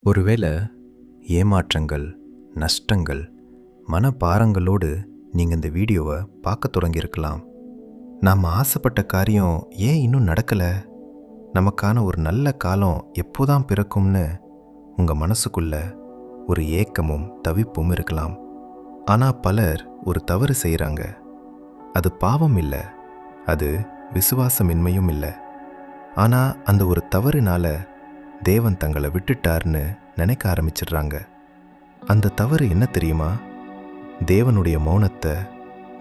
ஒருவேளை ஏமாற்றங்கள், நஷ்டங்கள், மனபாரங்களோடு நீங்கள் இந்த வீடியோவை பார்க்க தொடங்கியிருக்கலாம். நாம் ஆசைப்பட்ட காரியம் ஏன் இன்னும் நடக்கலை, நமக்கான ஒரு நல்ல காலம் எப்போதான் பிறக்கும்னு உங்கள் மனசுக்குள்ள ஒரு ஏக்கமும் தவிப்பும் இருக்கலாம். ஆனால் பலர் ஒரு தவறு செய்கிறாங்க. அது பாவம் இல்லை, அது விசுவாசமின்மையும் இல்லை. ஆனால் அந்த ஒரு தவறுனால தேவன் தங்களை விட்டுட்டார்னு நினைக்க ஆரம்பிச்சிடுறாங்க. அந்த தவறு என்ன தெரியுமா? தேவனுடைய மௌனத்தை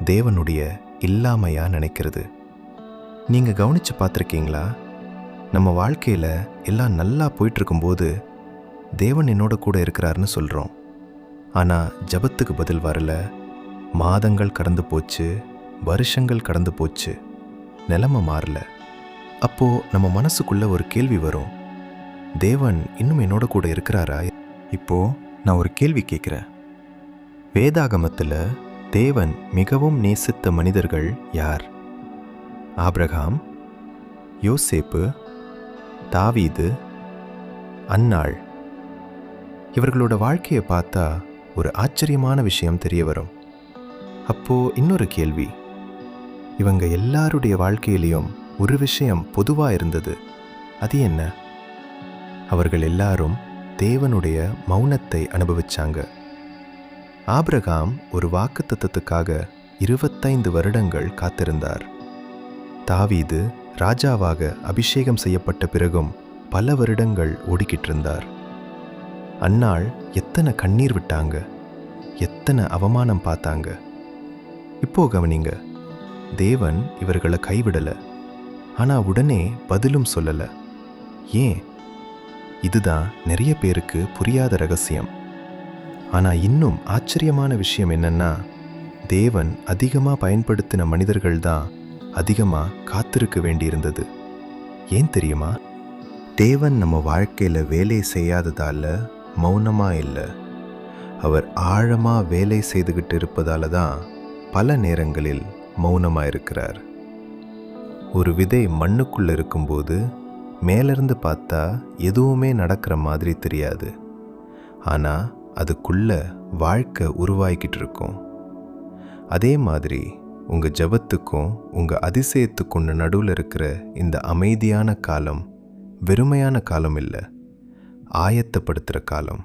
தேவனுடைய இல்லாமையா நினைக்கிறது. நீங்கள் கவனித்து பார்த்துருக்கீங்களா? நம்ம வாழ்க்கையில் எல்லாம் நல்லா போயிட்டுருக்கும்போது தேவன் என்னோட கூட இருக்கிறாருன்னு சொல்கிறோம். ஆனால் ஜபத்துக்கு பதில் வரல. மாதங்கள் கடந்து போச்சு, வருஷங்கள் கடந்து போச்சு, நிலைமை மாறல. அப்போது நம்ம மனசுக்குள்ளே ஒரு கேள்வி வரும், தேவன் இன்னும் என்னோட கூட இருக்கிறாரா? இப்போது நான் ஒரு கேள்வி கேட்குறேன். வேதாகமத்தில் தேவன் மிகவும் நேசித்த மனிதர்கள் யார்? ஆபிரகாம், யோசேப்பு, தாவீது, அன்னாள். இவர்களோட வாழ்க்கையை பார்த்தா ஒரு ஆச்சரியமான விஷயம் தெரிய வரும். அப்போது இன்னொரு கேள்வி, இவங்க எல்லாருடைய வாழ்க்கையிலையும் ஒரு விஷயம் பொதுவாக இருந்தது. அது என்ன? அவர்கள் எல்லாரும் தேவனுடைய மௌனத்தை அனுபவிச்சாங்க. ஆபிரகாம் ஒரு வாக்குத்தத்தத்துக்காக 25 வருடங்கள் காத்திருந்தார். தாவீது ராஜாவாக அபிஷேகம் செய்யப்பட்ட பிறகும் பல வருடங்கள் ஓடிக்கிட்டு இருந்தார். அன்னாள் எத்தனை கண்ணீர் விட்டாங்க, எத்தனை அவமானம் பார்த்தாங்க. இப்போ கவனிங்க, தேவன் இவர்களை கைவிடலை, ஆனால் உடனே பதிலும் சொல்லலை. ஏன்? இதுதான் நிறைய பேருக்கு புரியாத ரகசியம். ஆனால் இன்னும் ஆச்சரியமான விஷயம் என்னன்னா, தேவன் அதிகமாக பயன்படுத்தின மனிதர்கள் தான் அதிகமாக காத்திருக்க வேண்டியிருந்தது. ஏன் தெரியுமா? தேவன் நம்ம வாழ்க்கையில் வேலை செய்யாததால் மௌனமாக இல்லை, அவர் ஆழமாக வேலை செய்துக்கிட்டு இருப்பதால தான் பல நேரங்களில் மௌனமாக இருக்கிறார். ஒரு விதை மண்ணுக்குள்ளே இருக்கும்போது மேலிருந்து பார்த்தா எதுவுமே நடக்கிற மாதிரி தெரியாது, ஆனால் அதுக்குள்ள வாழ்க்கை உருவாகிக்கிட்டு இருக்கும். அதே மாதிரி உங்கள் ஜபத்துக்கும் உங்கள் அதிசயத்துக்கும் நடுவில் இருக்கிற இந்த அமைதியான காலம் வெறுமையான காலம் இல்லை, ஆயத்தப்படுத்துகிற காலம்.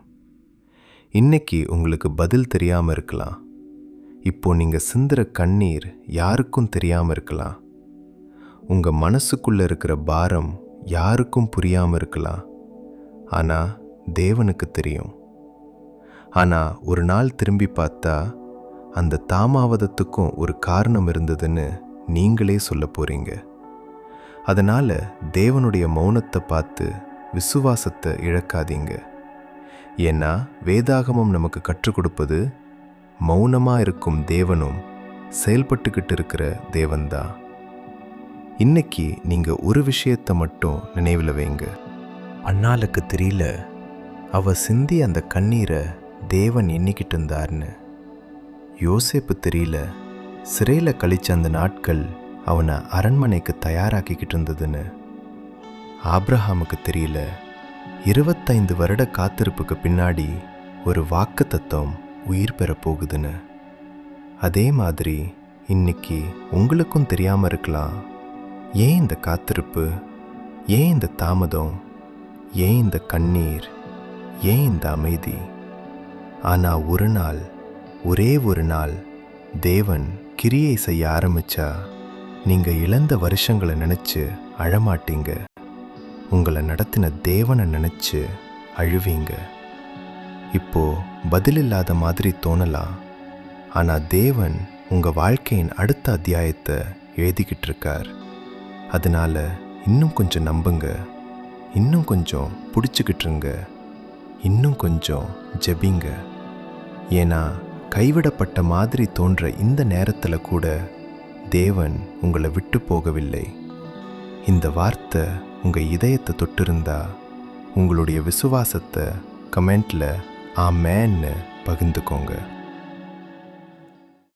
இன்னைக்கு உங்களுக்கு பதில் தெரியாமல் இருக்கலாம். இப்போ நீங்கள் சிந்துற கண்ணீர் யாருக்கும் தெரியாமல் இருக்கலாம். உங்கள் மனசுக்குள்ளே இருக்கிற பாரம் யாருக்கும் புரியாமல் இருக்கலாம். ஆனால் தேவனுக்கு தெரியும். ஆனால் ஒரு நாள் திரும்பி பார்த்தா அந்த தாமாவதத்துக்கும் ஒரு காரணம் இருந்ததுன்னு நீங்களே சொல்ல போகிறீங்க. அதனால் தேவனுடைய மௌனத்தை பார்த்து விசுவாசத்தை இழக்காதீங்க. ஏன்னா வேதாகமம் நமக்கு கற்றுக் கொடுப்பது, மௌனமாக இருக்கும் தேவனும் செயல்பட்டுக்கிட்டு இருக்கிற தேவன்தான். இன்னைக்கு நீங்கள் ஒரு விஷயத்தை மட்டும் நினைவில் வைங்க. அன்னாளுக்கு தெரியல அவ சிந்தி அந்த கண்ணீரை தேவன் எண்ணிக்கிட்டு இருந்தார்னு. யோசேப்பு தெரியல சிறையில் கழிச்ச அந்த நாட்கள் அவனை அரண்மனைக்கு தயாராக்கிக்கிட்டு இருந்ததுன்னு. ஆபிரகாமுக்கு தெரியல 25 வருட காத்திருப்புக்கு பின்னாடி ஒரு வாக்குத்தத்தம் உயிர் பெற போகுதுன்னு. அதே மாதிரி இன்னைக்கு உங்களுக்கும் தெரியாமல் இருக்கலாம், ஏன் இந்த காத்திருப்பு, ஏன் இந்த தாமதம், ஏன் இந்த கண்ணீர், ஏன் இந்த அமைதி. ஆனால் ஒரு நாள், ஒரே ஒரு நாள் தேவன் கிரியை செய்ய ஆரம்பிச்சா நீங்கள் இழந்த வருஷங்களை நினச்சி அழமாட்டீங்க, உங்களை நடத்தின தேவனை நினச்சி அழுவீங்க. இப்போ பதில் இல்லாத மாதிரி தோணலாம், ஆனால் தேவன் உங்கள் வாழ்க்கையின் அடுத்த அத்தியாயத்தை எழுதிக்கிட்டு இருக்கார். அதனால் இன்னும் கொஞ்சம் நம்புங்க, இன்னும் கொஞ்சம் பிடிச்சிக்கிட்டுருங்க, இன்னும் கொஞ்சம் ஜெபிங்க. ஏன்னா கைவிடப்பட்ட மாதிரி தோன்ற இந்த நேரத்தில் கூட தேவன் உங்களை விட்டு போகவில்லை. இந்த வார்த்தை உங்கள் இதயத்தை தொட்டிருந்தா உங்களுடைய விசுவாசத்தை கமெண்ட்டில் ஆமேன்னு பகிர்ந்துக்கோங்க.